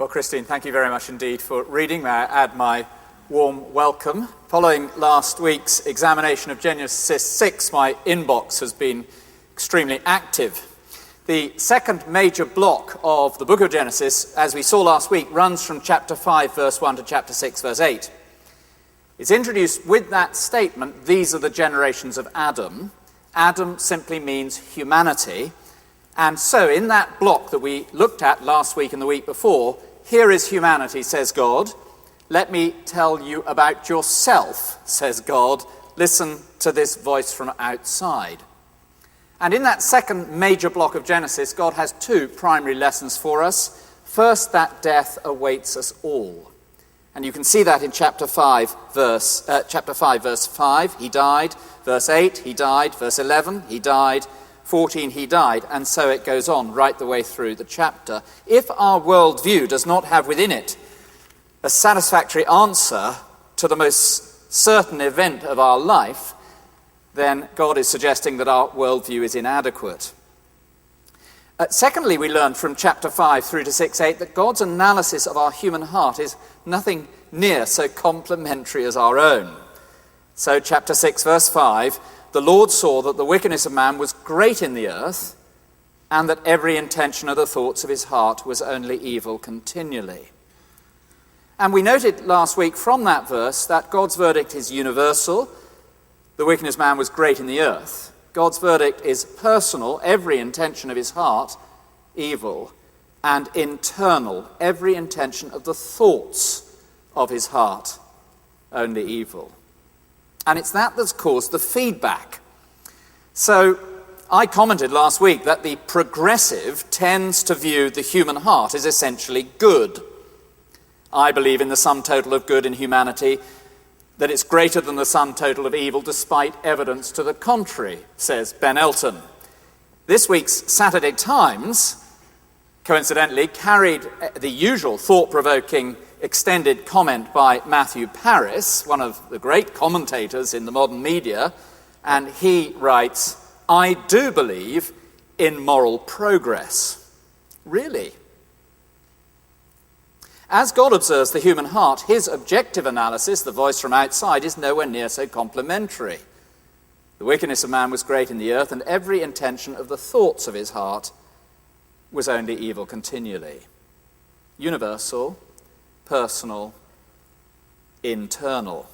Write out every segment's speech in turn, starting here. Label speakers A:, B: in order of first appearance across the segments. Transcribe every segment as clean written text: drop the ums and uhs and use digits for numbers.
A: Well, Christine, thank you very much indeed for reading. May I add my warm welcome. Following last week's examination of Genesis 6, my inbox has been extremely active. The second major block of the book of Genesis, as we saw last week, runs from chapter 5, verse 1 to chapter 6, verse 8. It's introduced with that statement, these are the generations of Adam. Adam simply means humanity. And so in that block that we looked at last week and the week before, here is humanity, says God. Let me tell you about yourself, says God. Listen to this voice from outside. And in that second major block of Genesis, God has two primary lessons for us. First, that death awaits us all. And you can see that in chapter 5, verse 5. He died. Verse 8, he died. Verse 11, he died. 14, he died, and so it goes on right the way through the chapter. If our worldview does not have within it a satisfactory answer to the most certain event of our life, then God is suggesting that our worldview is inadequate. Secondly, we learn from chapter 5 through to 6:8 that God's analysis of our human heart is nothing near so complimentary as our own. So chapter 6, verse 5, the Lord saw that the wickedness of man was great in the earth, and that every intention of the thoughts of his heart was only evil continually. And we noted last week from that verse that God's verdict is universal. The wickedness of man was great in the earth. God's verdict is personal, every intention of his heart, evil, and internal, every intention of the thoughts of his heart, only evil. And it's that that's caused the feedback. So I commented last week that the progressive tends to view the human heart as essentially good. I believe in the sum total of good in humanity, that it's greater than the sum total of evil despite evidence to the contrary, says Ben Elton. This week's Saturday Times, coincidentally, carried the usual thought-provoking extended comment by Matthew Paris, one of the great commentators in the modern media, and he writes, I do believe in moral progress. Really? As God observes the human heart, his objective analysis, the voice from outside, is nowhere near so complimentary. The wickedness of man was great in the earth, and every intention of the thoughts of his heart was only evil continually. Universal, personal, internal.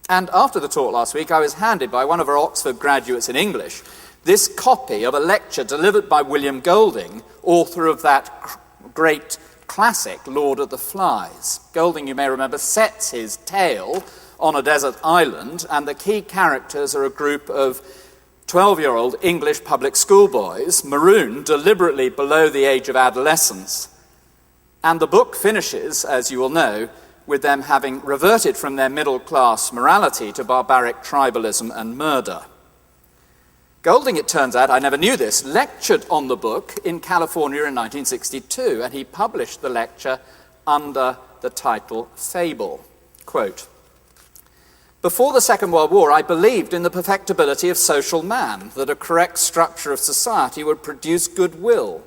A: And after the talk last week, I was handed by one of our Oxford graduates in English this copy of a lecture delivered by William Golding, author of that great classic, Lord of the Flies. Golding, you may remember, sets his tale on a desert island, and the key characters are a group of 12-year-old English public school boys, marooned deliberately below the age of adolescence. And the book finishes, as you will know, with them having reverted from their middle-class morality to barbaric tribalism and murder. Golding, it turns out, I never knew this, lectured on the book in California in 1962, and he published the lecture under the title Fable. Quote, before the Second World War, I believed in the perfectibility of social man, that a correct structure of society would produce goodwill,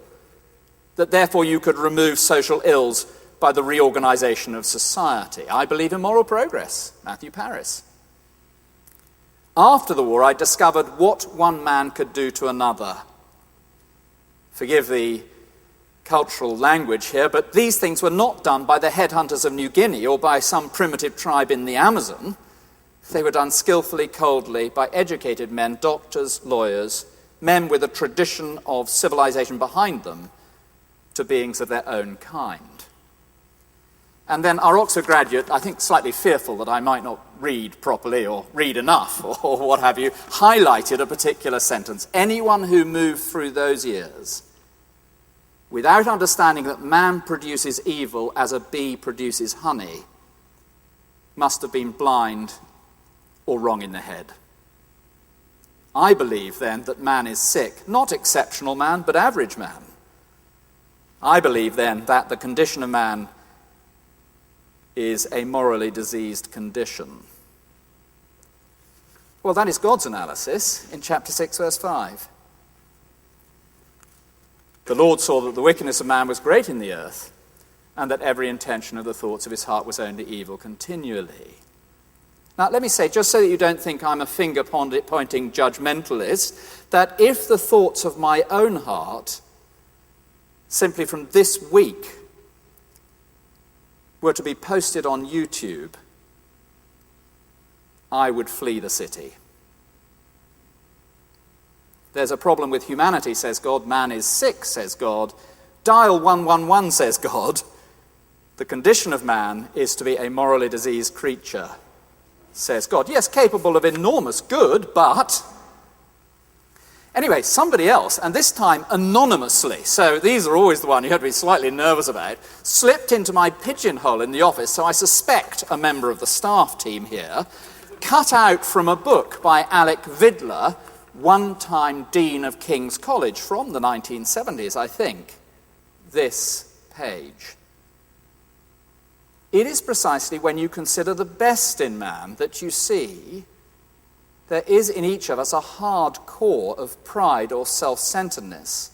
A: that therefore you could remove social ills by the reorganization of society. I believe in moral progress, Matthew Paris. After the war, I discovered what one man could do to another. Forgive the cultural language here, but these things were not done by the headhunters of New Guinea or by some primitive tribe in the Amazon. They were done skillfully, coldly, by educated men, doctors, lawyers, men with a tradition of civilization behind them, to beings of their own kind. And then our Oxford graduate, I think slightly fearful that I might not read properly or read enough or what have you, highlighted a particular sentence. Anyone who moved through those years without understanding that man produces evil as a bee produces honey must have been blind or wrong in the head. I believe then that man is sick, not exceptional man, but average man. I believe then that the condition of man is a morally diseased condition. Well, that is God's analysis in chapter 6, verse 5. The Lord saw that the wickedness of man was great in the earth, and that every intention of the thoughts of his heart was only evil continually. Now, let me say, just so that you don't think I'm a finger-pointing judgmentalist, that if the thoughts of my own heart, simply from this week, were to be posted on YouTube, I would flee the city. There's a problem with humanity, says God. Man is sick, says God. Dial 111, says God. The condition of man is to be a morally diseased creature, says God. Yes, capable of enormous good, but... Anyway, somebody else, and this time anonymously, so these are always the one you have to be slightly nervous about, slipped into my pigeonhole in the office, so I suspect a member of the staff team here, cut out from a book by Alec Vidler, one-time Dean of King's College from the 1970s, I think, this page. It is precisely when you consider the best in man that you see there is in each of us a hard core of pride or self-centeredness,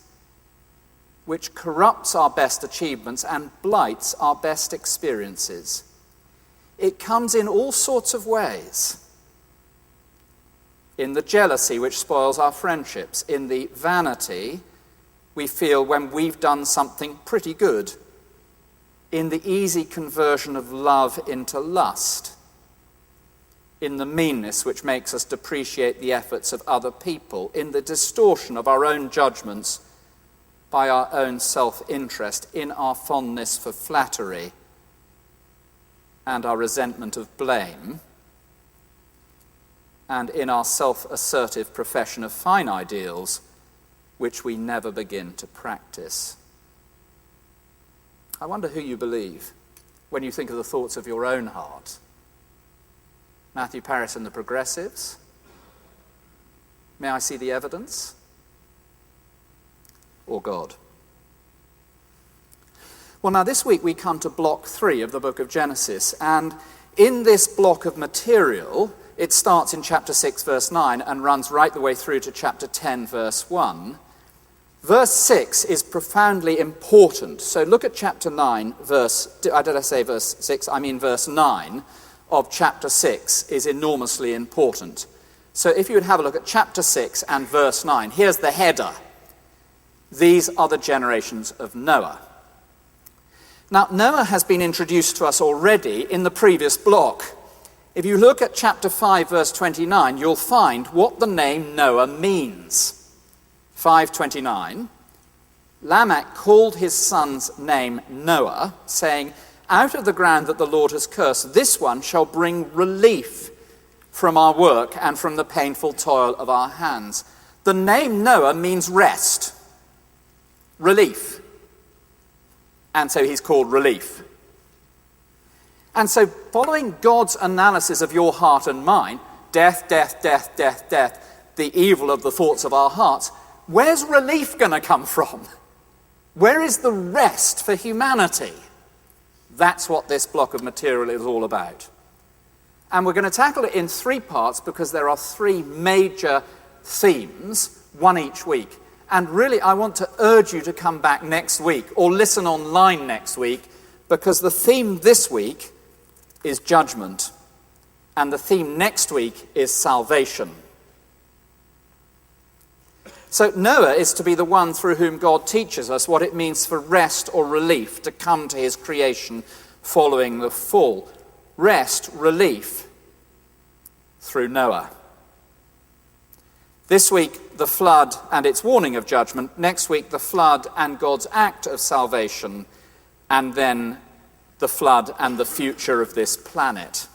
A: which corrupts our best achievements and blights our best experiences. It comes in all sorts of ways. In the jealousy which spoils our friendships, in the vanity we feel when we've done something pretty good, in the easy conversion of love into lust, in the meanness which makes us depreciate the efforts of other people, in the distortion of our own judgments by our own self-interest, in our fondness for flattery and our resentment of blame, and in our self-assertive profession of fine ideals, which we never begin to practice. I wonder who you believe when you think of the thoughts of your own heart. Matthew Paris and the Progressives? May I see the evidence? Or God? Well, now this week we come to block 3 of the book of Genesis, and in this block of material, it starts in chapter 6, verse 9, and runs right the way through to chapter 10, verse 1. Verse 6 is profoundly important. So look at chapter 9, verse 6? I mean verse 9 of chapter 6 is enormously important. So if you would have a look at chapter 6 and verse 9, here's the header. These are the generations of Noah. Now, Noah has been introduced to us already in the previous block. If you look at chapter 5, verse 29, you'll find what the name Noah means. 5:29, Lamech called his son's name Noah, saying, "Out of the ground that the Lord has cursed, this one shall bring relief from our work and from the painful toil of our hands." The name Noah means rest, relief. And so he's called Relief. And so following God's analysis of your heart and mine, death, death, death, death, death, the evil of the thoughts of our hearts, where's relief going to come from? Where is the rest for humanity? That's what this block of material is all about. And we're going to tackle it in 3 parts because there are 3 major themes, one each week. And really, I want to urge you to come back next week or listen online next week, because the theme this week is judgment, and the theme next week is salvation. So Noah is to be the one through whom God teaches us what it means for rest or relief to come to his creation following the fall. Rest, relief through Noah. This week, the flood and its warning of judgment. Next week, the flood and God's act of salvation. And then the flood and the future of this planet.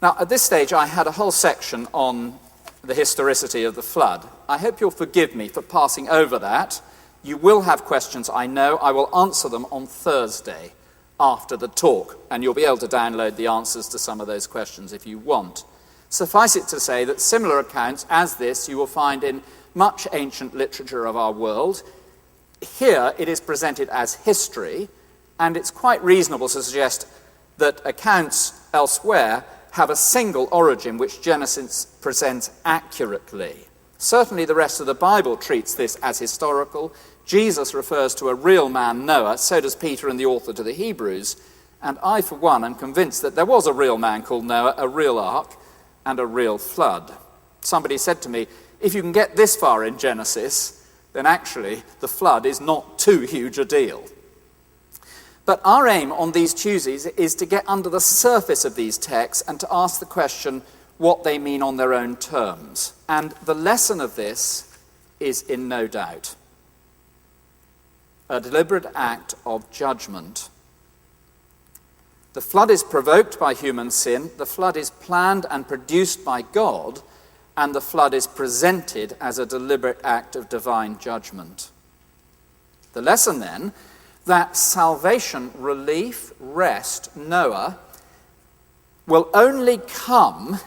A: Now, at this stage, I had a whole section on the historicity of the flood. I hope you'll forgive me for passing over that. You will have questions, I know. I will answer them on Thursday after the talk, and you'll be able to download the answers to some of those questions if you want. Suffice it to say that similar accounts as this you will find in much ancient literature of our world. Here it is presented as history, and it's quite reasonable to suggest that accounts elsewhere have a single origin which Genesis presents accurately. Certainly the rest of the Bible treats this as historical. Jesus refers to a real man, Noah, so does Peter and the author to the Hebrews, and I, for one, am convinced that there was a real man called Noah, a real ark, and a real flood. Somebody said to me, if you can get this far in Genesis, then actually the flood is not too huge a deal. But our aim on these Tuesdays is to get under the surface of these texts and to ask the question what they mean on their own terms. And the lesson of this is in no doubt a deliberate act of judgment. The flood is provoked by human sin, the flood is planned and produced by God, and the flood is presented as a deliberate act of divine judgment. The lesson then, that salvation, relief, rest, Noah, will only come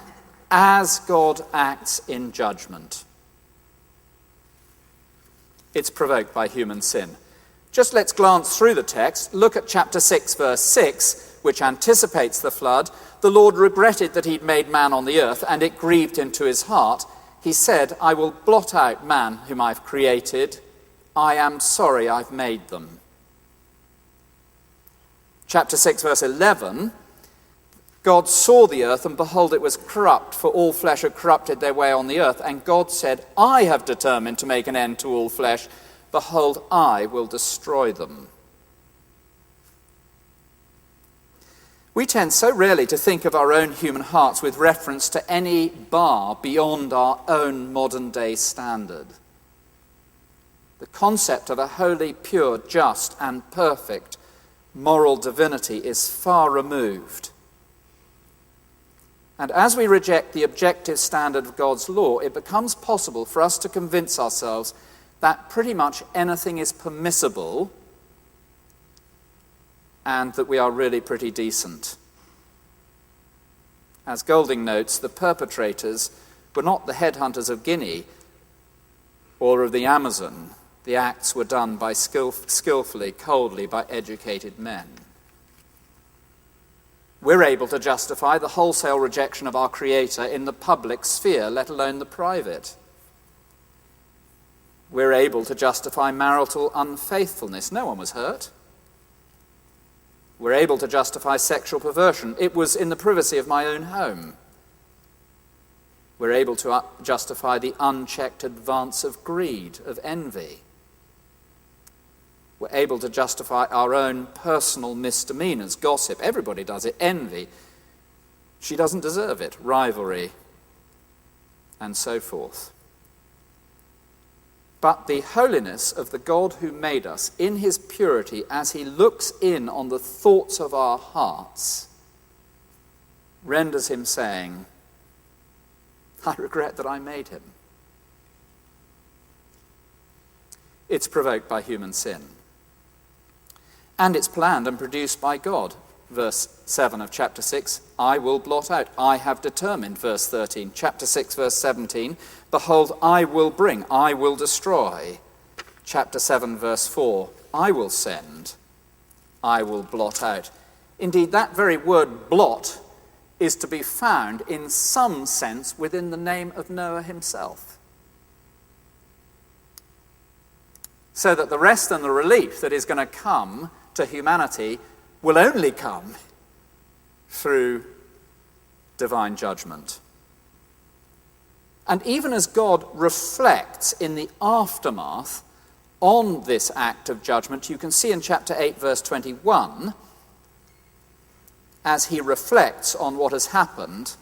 A: as God acts in judgment. It's provoked by human sin. Just let's glance through the text. Look at chapter 6, verse 6, which anticipates the flood. The Lord regretted that he'd made man on the earth, and it grieved him to his heart. He said, I will blot out man whom I've created. I am sorry I've made them. Chapter 6, verse 11, God saw the earth, and behold, it was corrupt, for all flesh had corrupted their way on the earth. And God said, I have determined to make an end to all flesh. Behold, I will destroy them. We tend so rarely to think of our own human hearts with reference to any bar beyond our own modern-day standard. The concept of a holy, pure, just, and perfect moral divinity is far removed. And as we reject the objective standard of God's law, it becomes possible for us to convince ourselves that pretty much anything is permissible and that we are really pretty decent. As Golding notes, the perpetrators were not the headhunters of Guinea or of the Amazon. The acts were done by skillfully, coldly, by educated men. We're able to justify the wholesale rejection of our Creator in the public sphere, let alone the private. We're able to justify marital unfaithfulness. No one was hurt. We're able to justify sexual perversion. It was in the privacy of my own home. We're able to justify the unchecked advance of greed, of envy. We're able to justify our own personal misdemeanors, gossip. Everybody does it. Envy. She doesn't deserve it. Rivalry. And so forth. But the holiness of the God who made us in his purity as he looks in on the thoughts of our hearts renders him saying, I regret that I made him. It's provoked by human sin. And it's planned and produced by God. Verse 7 of chapter 6, I will blot out. I have determined. Verse 13, chapter 6, verse 17, behold, I will bring, I will destroy. Chapter 7, verse 4, I will send, I will blot out. Indeed, that very word blot is to be found in some sense within the name of Noah himself. So that the rest and the relief that is going to come to humanity will only come through divine judgment. And even as God reflects in the aftermath on this act of judgment, you can see in chapter 8, verse 21, as he reflects on what has happened,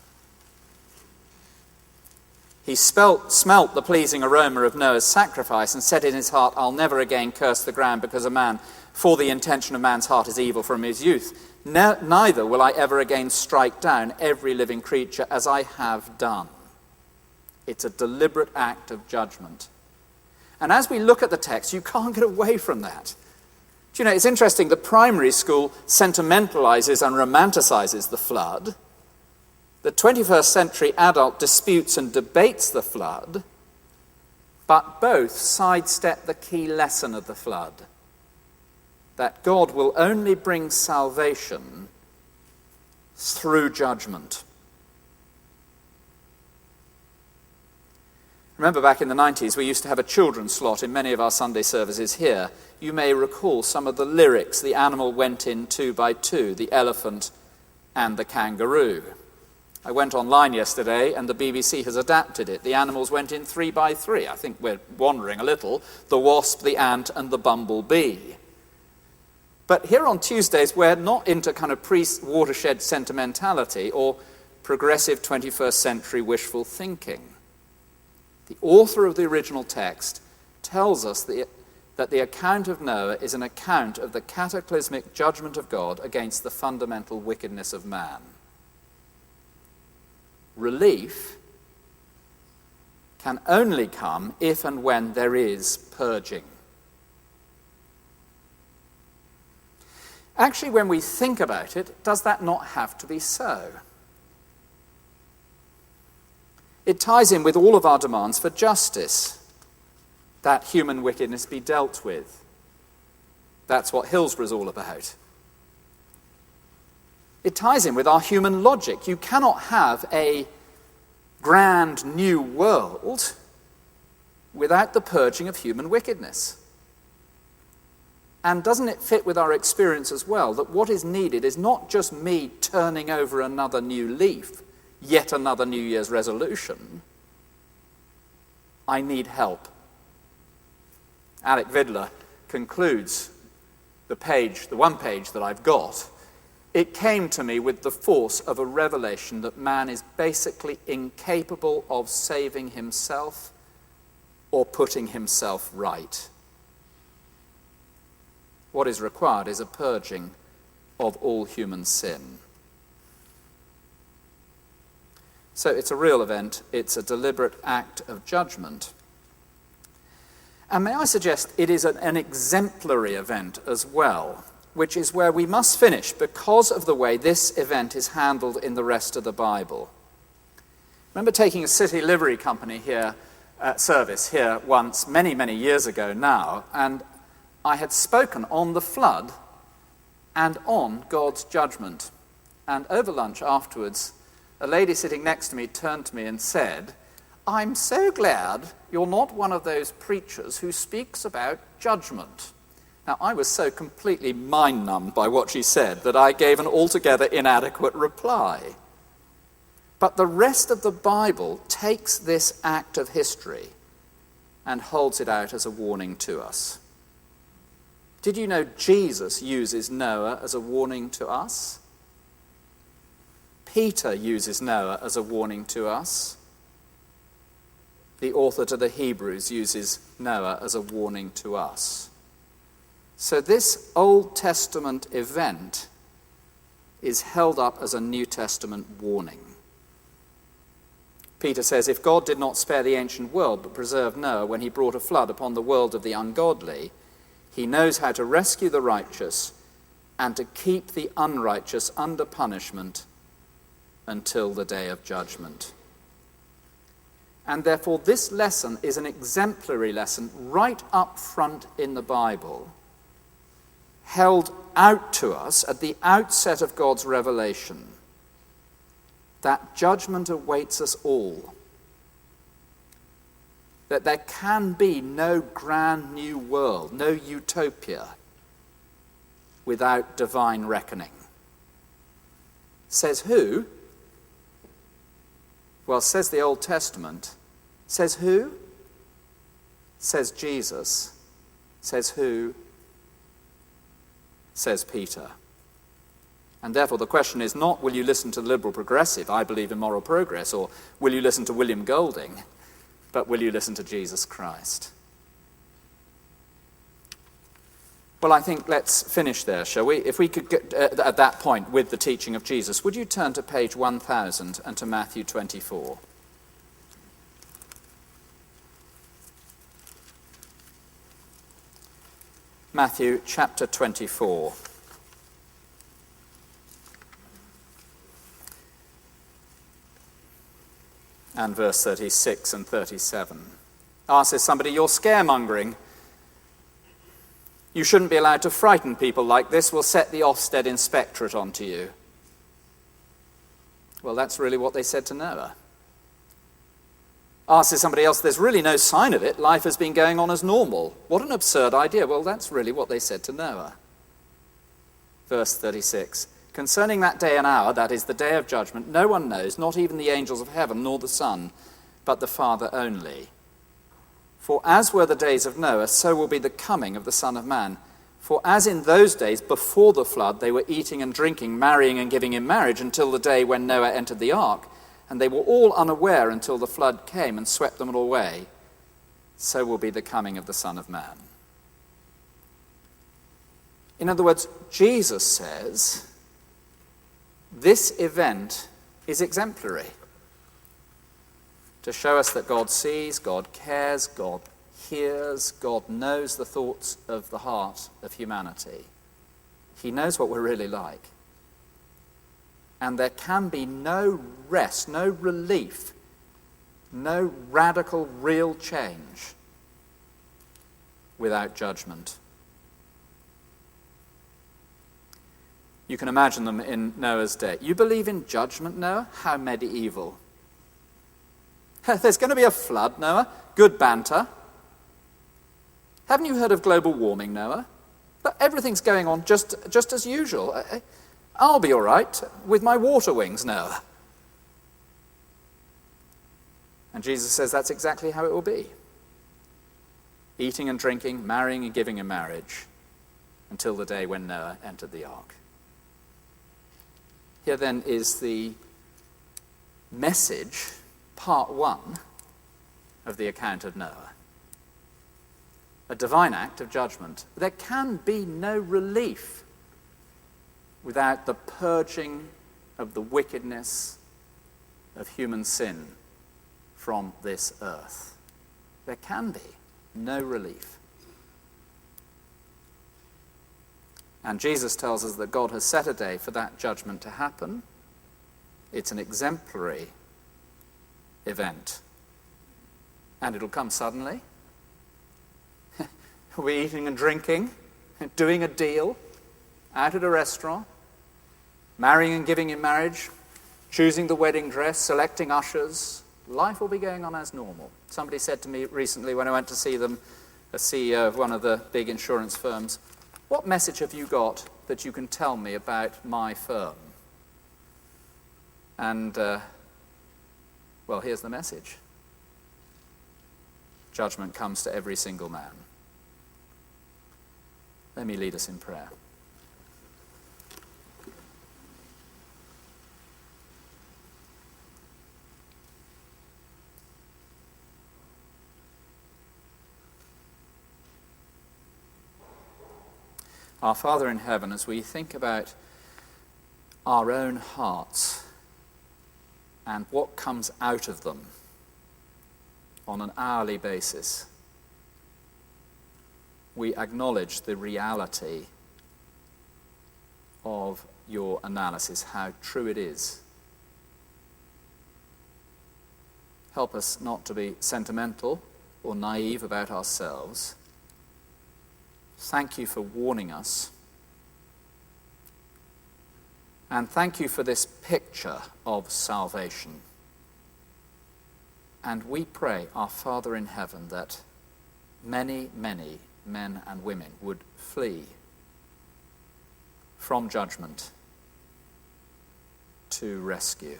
A: he smelt the pleasing aroma of Noah's sacrifice and said in his heart, I'll never again curse the ground because of man, for the intention of man's heart is evil from his youth. Neither will I ever again strike down every living creature as I have done. It's a deliberate act of judgment. And as we look at the text, you can't get away from that. Do you know, it's interesting, the primary school sentimentalizes and romanticizes the flood. The 21st century adult disputes and debates the flood, but both sidestep the key lesson of the flood, that God will only bring salvation through judgment. Remember back in the 90s, we used to have a children's slot in many of our Sunday services here. You may recall some of the lyrics. The animal went in 2 by 2, the elephant and the kangaroo. I went online yesterday and the BBC has adapted it. The animals went in 3 by 3. I think we're wandering a little. The wasp, the ant and the bumblebee. But here on Tuesdays, we're not into kind of pre-watershed sentimentality or progressive 21st century wishful thinking. The author of the original text tells us that the account of Noah is an account of the cataclysmic judgment of God against the fundamental wickedness of man. Relief can only come if and when there is purging. Actually, when we think about it, does that not have to be so? It ties in with all of our demands for justice, that human wickedness be dealt with. That's what Hillsborough's all about. It ties in with our human logic. You cannot have a grand new world without the purging of human wickedness. And doesn't it fit with our experience as well that what is needed is not just me turning over another new leaf, yet another New Year's resolution. I need help. Alec Vidler concludes the one page that I've got. It came to me with the force of a revelation that man is basically incapable of saving himself or putting himself right. What is required is a purging of all human sin. So it's a real event, it's a deliberate act of judgment. And may I suggest it is an exemplary event as well, which is where we must finish because of the way this event is handled in the rest of the Bible. I remember taking a city livery company service here once, many, many years ago now, and I had spoken on the flood and on God's judgment. And over lunch afterwards, a lady sitting next to me turned to me and said, "I'm so glad you're not one of those preachers who speaks about judgment." Now, I was so completely mind-numbed by what she said that I gave an altogether inadequate reply. But the rest of the Bible takes this act of history and holds it out as a warning to us. Did you know Jesus uses Noah as a warning to us? Peter uses Noah as a warning to us. The author to the Hebrews uses Noah as a warning to us. So this Old Testament event is held up as a New Testament warning. Peter says, if God did not spare the ancient world but preserved Noah when he brought a flood upon the world of the ungodly, he knows how to rescue the righteous and to keep the unrighteous under punishment until the day of judgment. And therefore this lesson is an exemplary lesson right up front in the Bible, held out to us at the outset of God's revelation, that judgment awaits us all, that there can be no grand new world, no utopia, without divine reckoning. Says who? Well, says the Old Testament. Says who? Says Jesus. Says who? Says Peter. And therefore the question is not, will you listen to the liberal progressive, I believe in moral progress, or will you listen to William Golding, but will you listen to Jesus Christ? Well, I think let's finish there, shall we? If we could get at that point with the teaching of Jesus, would you turn to page 1000 and to Matthew 24? Matthew chapter 24. And verse 36 and 37. Says somebody, you're scaremongering. You shouldn't be allowed to frighten people like this. We'll set the Ofsted inspectorate onto you. Well, that's really what they said to Noah. Says somebody else, there's really no sign of it. Life has been going on as normal. What an absurd idea. Well, that's really what they said to Noah. Verse 36, concerning that day and hour, that is the day of judgment, no one knows, not even the angels of heaven, nor the Son, but the Father only. For as were the days of Noah, so will be the coming of the Son of Man. For as in those days before the flood, they were eating and drinking, marrying and giving in marriage, until the day when Noah entered the ark, and they were all unaware until the flood came and swept them all away, so will be the coming of the Son of Man. In other words, Jesus says this event is exemplary, to show us that God sees, God cares, God hears, God knows the thoughts of the heart of humanity. He knows what we're really like. And there can be no rest, no relief, no radical, real change without judgment. You can imagine them in Noah's day. You believe in judgment, Noah? How medieval. There's going to be a flood, Noah. Good banter. Haven't you heard of global warming, Noah? But everything's going on just as usual. I'll be all right with my water wings, Noah. And Jesus says that's exactly how it will be. Eating and drinking, marrying and giving in marriage, until the day when Noah entered the ark. Here then is the message, part 1 of the account of Noah. A divine act of judgment. There can be no relief without the purging of the wickedness of human sin from this earth. There can be no relief. And Jesus tells us that God has set a day for that judgment to happen. It's an exemplary event. And it'll come suddenly. We're eating and drinking, doing a deal, out at a restaurant, marrying and giving in marriage, choosing the wedding dress, selecting ushers. Life will be going on as normal. Somebody said to me recently when I went to see them, a CEO of one of the big insurance firms, what message have you got that you can tell me about my firm? And, well, here's the message. Judgment comes to every single man. Let me lead us in prayer. Our Father in heaven, as we think about our own hearts and what comes out of them on an hourly basis, we acknowledge the reality of your analysis, how true it is. Help us not to be sentimental or naive about ourselves. Thank you for warning us. And thank you for this picture of salvation. And we pray, our Father in heaven, that many, many men and women would flee from judgment to rescue.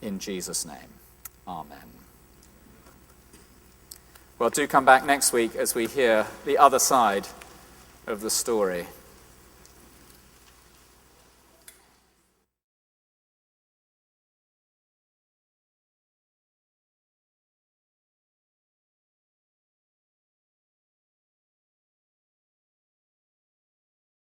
A: In Jesus' name, amen. Well, do come back next week as we hear the other side of the story.